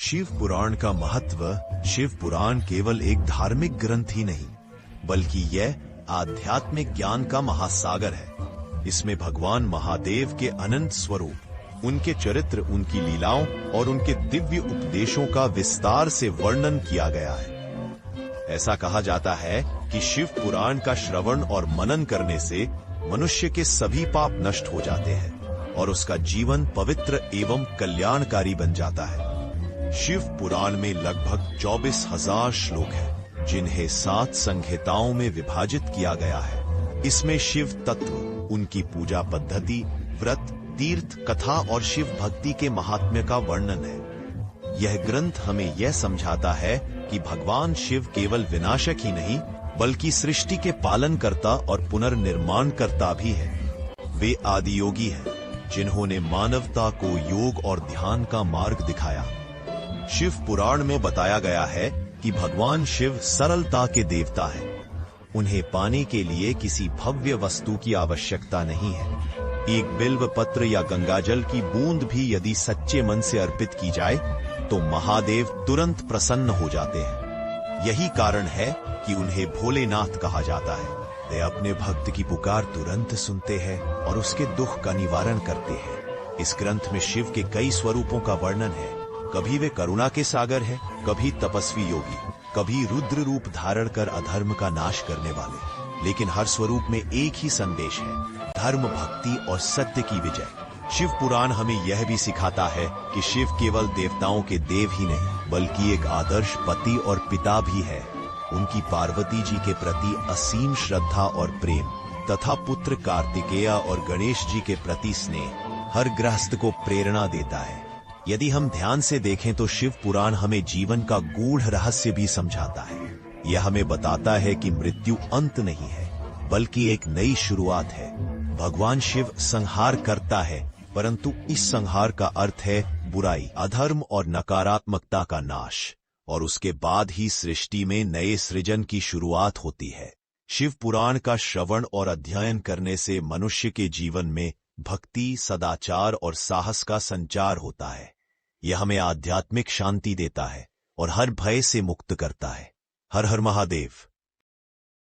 शिव पुराण का महत्व। शिव पुराण केवल एक धार्मिक ग्रंथ ही नहीं, बल्कि यह आध्यात्मिक ज्ञान का महासागर है। इसमें भगवान महादेव के अनंत स्वरूप, उनके चरित्र, उनकी लीलाओं और उनके दिव्य उपदेशों का विस्तार से वर्णन किया गया है। ऐसा कहा जाता है कि शिव पुराण का श्रवण और मनन करने से मनुष्य के सभी पाप नष्ट हो जाते हैं और उसका जीवन पवित्र एवं कल्याणकारी बन जाता है। शिव पुराण में लगभग 24,000 श्लोक हैं, जिन्हें 7 संहिताओं में विभाजित किया गया है। इसमें शिव तत्व, उनकी पूजा पद्धति, व्रत, तीर्थ, कथा और शिव भक्ति के महात्म्य का वर्णन है। यह ग्रंथ हमें यह समझाता है कि भगवान शिव केवल विनाशक ही नहीं, बल्कि सृष्टि के पालनकर्ता और पुनर्निर्माणकर्ता भी है। वे आदियोगी हैं, जिन्होंने मानवता को योग और ध्यान का मार्ग दिखाया। शिव पुराण में बताया गया है कि भगवान शिव सरलता के देवता हैं। उन्हें पाने के लिए किसी भव्य वस्तु की आवश्यकता नहीं है। एक बिल्व पत्र या गंगाजल की बूंद भी यदि सच्चे मन से अर्पित की जाए तो महादेव तुरंत प्रसन्न हो जाते हैं। यही कारण है कि उन्हें भोलेनाथ कहा जाता है। वे अपने भक्त की पुकार तुरंत सुनते हैं और उसके दुख का निवारण करते हैं। इस ग्रंथ में शिव के कई स्वरूपों का वर्णन है। कभी वे करुणा के सागर है, कभी तपस्वी योगी, कभी रुद्र रूप धारण कर अधर्म का नाश करने वाले। लेकिन हर स्वरूप में एक ही संदेश है, धर्म, भक्ति और सत्य की विजय। शिव पुराण हमें यह भी सिखाता है कि शिव केवल देवताओं के देव ही नहीं, बल्कि एक आदर्श पति और पिता भी है। उनकी पार्वती जी के प्रति असीम श्रद्धा और प्रेम तथा पुत्र कार्तिकेय और गणेश जी के प्रति स्नेह हर गृहस्थ को प्रेरणा देता है। यदि हम ध्यान से देखें तो शिव पुराण हमें जीवन का गूढ़ रहस्य भी समझाता है। यह हमें बताता है कि मृत्यु अंत नहीं है, बल्कि एक नई शुरुआत है। भगवान शिव संहार करता है, परंतु इस संहार का अर्थ है बुराई, अधर्म और नकारात्मकता का नाश, और उसके बाद ही सृष्टि में नए सृजन की शुरुआत होती है। शिव पुराण का श्रवण और अध्ययन करने से मनुष्य के जीवन में भक्ति, सदाचार और साहस का संचार होता है। यह हमें आध्यात्मिक शांति देता है और हर भय से मुक्त करता है। हर हर महादेव।